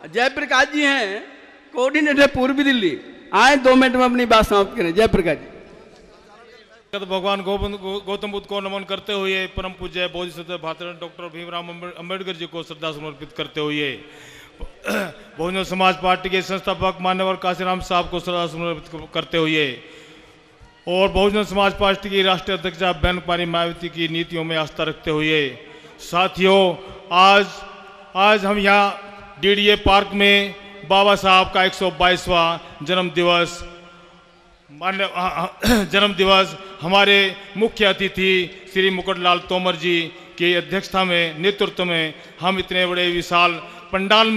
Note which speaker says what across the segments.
Speaker 1: जयप्रकाश जी हैं, कोऑर्डिनेटर पूर्वी दिल्ली, आए 2 मिनट में अपनी बात समाप्त करें। जयप्रकाश जी।
Speaker 2: भगवान गौतम बुद्ध को नमन करते हुए परम पूज्य बोधिसत्व भारत डॉक्टर भीमराव अंबेडकर जी को श्रद्धा समर्पित करते हुए बहुजन समाज पार्टी के संस्थापक मान्यवर काशीराम साहब को श्रद्धा समर्पित करते हुए और बहुजन समाज पार्टी की राष्ट्रीय अध्यक्ष बहन कुमारी मायावती की नीतियों में आस्था रखते हुए साथियों, आज हम यहाँ डीडीए पार्क में बाबा साहब का 122वां जन्म दिवस हमारे मुख्य अतिथि श्री मुकुटलाल तोमर जी की अध्यक्षता में, नेतृत्व में हम इतने बड़े विशाल पंडाल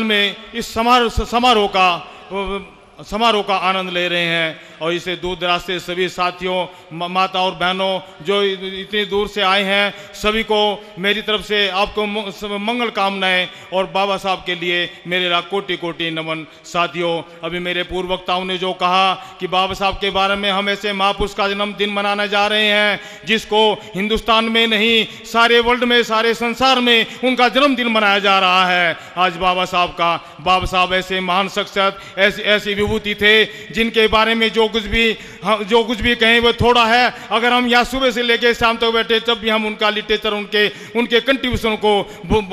Speaker 2: में इस समारोह का आनंद ले रहे हैं। और इसे दूर दराज से सभी साथियों, माता और बहनों जो इतनी दूर से आए हैं, सभी को मेरी तरफ से आपको मंगल कामनाएं और बाबा साहब के लिए मेरे कोटि कोटि नमन। साथियों, अभी मेरे पूर्व वक्ताओं ने जो कहा कि बाबा साहब के बारे में हम ऐसे महापुरुष का जन्मदिन मनाने जा रहे हैं जिसको हिंदुस्तान में नहीं सारे वर्ल्ड में, सारे संसार में उनका जन्मदिन मनाया जा रहा है आज बाबा साहब ऐसे महान शख्सियत, ऐसी विभूति थे जिनके बारे में जो कुछ भी कहें वो थोड़ा है। अगर हम यहाँ सुबह से लेकर शाम तक बैठे तब भी हम उनका लिटरेचर, उनके कंट्रीब्यूशन को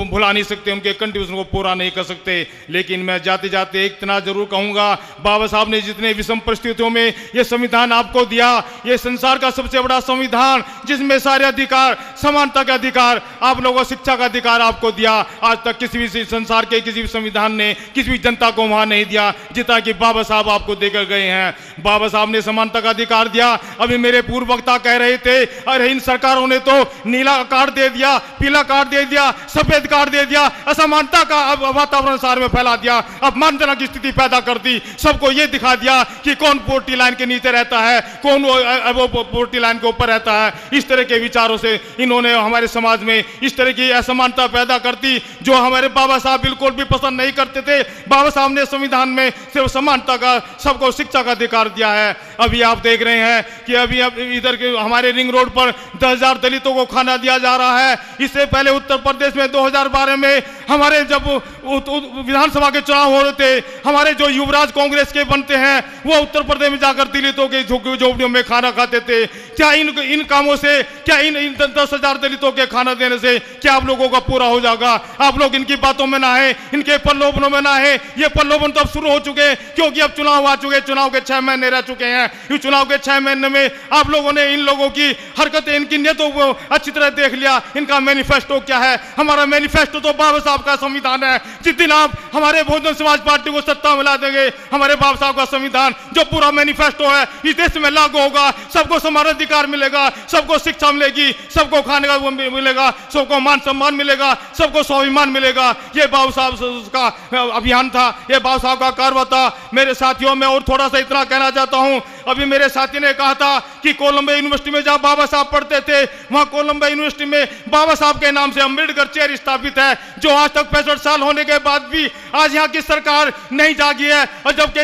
Speaker 2: भुला नहीं सकते, उनके कंट्रीब्यूशन को पूरा नहीं कर सकते। लेकिन मैं जाते जाते एक इतना जरूर कहूँगा, बाबा साहब ने जितने विषम परिस्थितियों में ये संविधान आपको दिया, ये संसार का सबसे बड़ा संविधान जिसमें सारे अधिकार, समानता के अधिकार, आप लोगों को शिक्षा का अधिकार आपको दिया। आज तक किसी भी संसार के किसी भी संविधान ने किसी भी जनता को वहां नहीं दिया जितना कि बाबा साहब आपको देकर गए हैं। बाबा साहब ने समानता का अधिकार दिया। अभी मेरे पूर्व वक्ता कह रहे थे अरे इन सरकारों ने तो नीला कार्ड दे दिया, पीला कार्ड दे दिया, सफेद कार्ड दे दिया, असमानता का वातावरण सार में फैला दिया, अपमानजनक स्थिति पैदा कर दी, सबको यह दिखा दिया कि कौन पोवर्टी लाइन के नीचे रहता है, कौन वो पोवर्टी लाइन के ऊपर रहता है। इस तरह के विचारों से इन्होंने हमारे समाज में इस तरह की असमानता पैदा कर दी जो हमारे बाबा साहब बिल्कुल भी पसंद नहीं करते थे। बाबा साहब ने संविधान में सिर्फ समानता का, सबको शिक्षा का अधिकार दिया है। अभी आप देख रहे हैं कि अभी इधर के हमारे रिंग रोड पर 10,000 दलितों को खाना दिया जा रहा है। इससे पहले उत्तर प्रदेश में 2012 में हमारे जब विधानसभा के चुनाव हो रहे थे, हमारे जो युवराज कांग्रेस के बनते हैं वो उत्तर प्रदेश में जाकर दलितों के झोपड़ियों में खाना खाते थे। क्या इन कामों से, क्या इन 10,000 दलितों के खाना देने से क्या आप लोगों का पूरा हो जाएगा? आप लोग इनकी बातों में ना है, इनके प्रलोभनों में ना है। ये प्रलोभन तो अब शुरू हो चुके क्योंकि अब चुनाव आ चुके, चुनाव के 6 महीने रह चुके हैं। इस चुनाव के 6 महीने में आप लोगों ने इन लोगों की हरकतें, इनकी नीतियों को अच्छी तरह देख लिया। इनका मैनिफेस्टो क्या है? हमारा मैनिफेस्टो तो बाबा साहब का संविधान है। जिस दिन आप हमारे बहुजन समाज पार्टी को सत्ता में ला देंगे, हमारे बाबा साहब का संविधान जो पूरा मैनिफेस्टो है इस देश में लागू होगा। सबको समान अधिकार मिलेगा, सबको शिक्षा मिलेगी, सबको खाने का मिलेगा, सबको मान सम्मान मिलेगा, सबको स्वाभिमान मिलेगा। ये बाबा साहब का अभियान था, ये बाबा साहब का कार्य था। मेरे साथियों, में और थोड़ा सा इतना कहना चाहता हूं। अभी मेरे साथी ने कहा था कि कोलंबिया यूनिवर्सिटी में जहां बाबा साहब पढ़ते थे वहां कोलंबिया यूनिवर्सिटी में बाबा साहब के नाम से अंबेडकर चेयर स्थापित है, जो आज तक 65 साल होने के बाद भी आज यहां की सरकार नहीं जागी है। और जबकि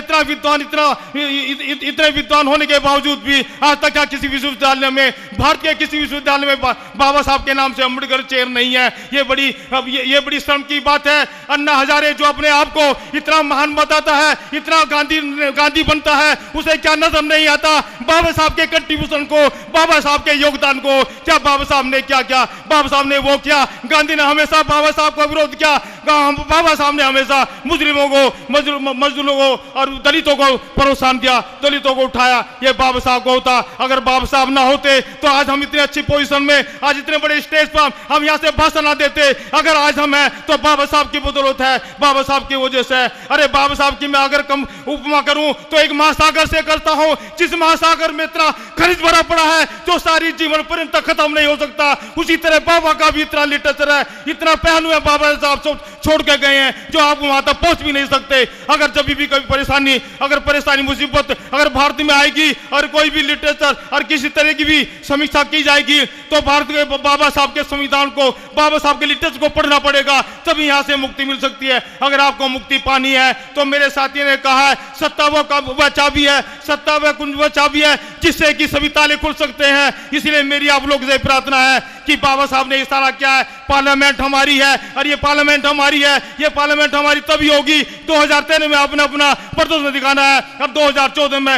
Speaker 2: इतने विद्वान होने के बावजूद भी आज तक यहाँ किसी विश्वविद्यालय में, भारत के किसी विश्वविद्यालय में बाबा साहब के नाम से अंबेडकर चेयर नहीं है। ये बड़ी शर्म की बात है। अन्ना हजारे जो अपने आप को इतना महान बताता है, इतना गांधी बनता है, उसे क्या नजर नहीं आता बाबा साहब के कंट्रीब्यूशन को, बाबा साहब के योगदान को? क्या बाबा साहब ने क्या किया? बाबा साहब ने वो किया। गांधी ने हमेशा बाबा साहब का विरोध किया। बाबा साहब ने हमेशा मुस्लिमों को, मजदूरों को और दलितों को प्रोत्साहन दिया, दलितों को उठाया। ये बाबा साहब को होता। अगर बाबा साहब ना होते तो आज हम इतने अच्छी पोजीशन में, आज इतने बड़े स्टेज पर हम यहाँ से भाषण ना देते। अगर आज हम हैं तो बाबा साहब की बदौलत है, बाबा साहब की वजह से। अरे बाबा साहब की मैं अगर कम उपमा करूं तो एक महासागर से करता हूं, जिस महासागर में इतना खनिज भरा पड़ा है जो सारी जीवन पर्यंत खत्म नहीं हो सकता। उसी तरह बाबा का भी इतना लिटरेचर है, इतना पहलू है बाबा साहब छोड़ के गए हैं जो आप वहां तक पहुंच भी नहीं सकते। अगर जब भी कभी परेशानी मुसीबत अगर भारत में आएगी और कोई भी लिटरेचर और किसी तरह की भी समीक्षा की जाएगी तो भारत के बाबा साहब के संविधान को, बाबा साहब के लिटरेचर को पढ़ना पड़ेगा, तभी यहां से मुक्ति मिल सकती है। अगर आपको मुक्ति पानी है तो मेरे साथी ने कहा है सत्ता वह चाबी है, सत्ता वह कुंज वह चाबी है जिससे कि सभी ताले खुल सकते हैं। इसलिए मेरी आप लोग से प्रार्थना है कि कि बाबा साहब ने इशारा किया है पार्लियामेंट हमारी है और ये पार्लियामेंट हमारी है। ये पार्लियामेंट हमारी तभी होगी 2013 में अपना अपना प्रदर्शन दिखाना है और 2014 में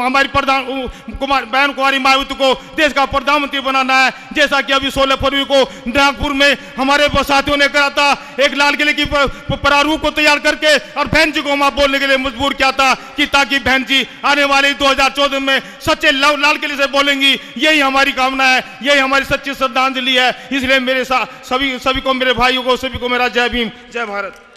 Speaker 2: हमारी प्रधान बहन कुमारी मायावती को देश का प्रधानमंत्री बनाना है। जैसा कि अभी 16 फरवरी को नागपुर में हमारे साथियों ने कहा था, एक लाल किले की प्रारूप को तैयार करके और बहन जी को वहां बोलने के लिए मजबूर किया था कि ताकि बहन जी आने वाले 2014 में सच्चे लाल किले से बोलेंगी। यही हमारी कामना है, यही हमारी सच्ची श्रद्धांजलि है। इसलिए मेरे साथ सभी को, मेरे भाइयों को, सभी को मेरा जय भीम, जय भारत।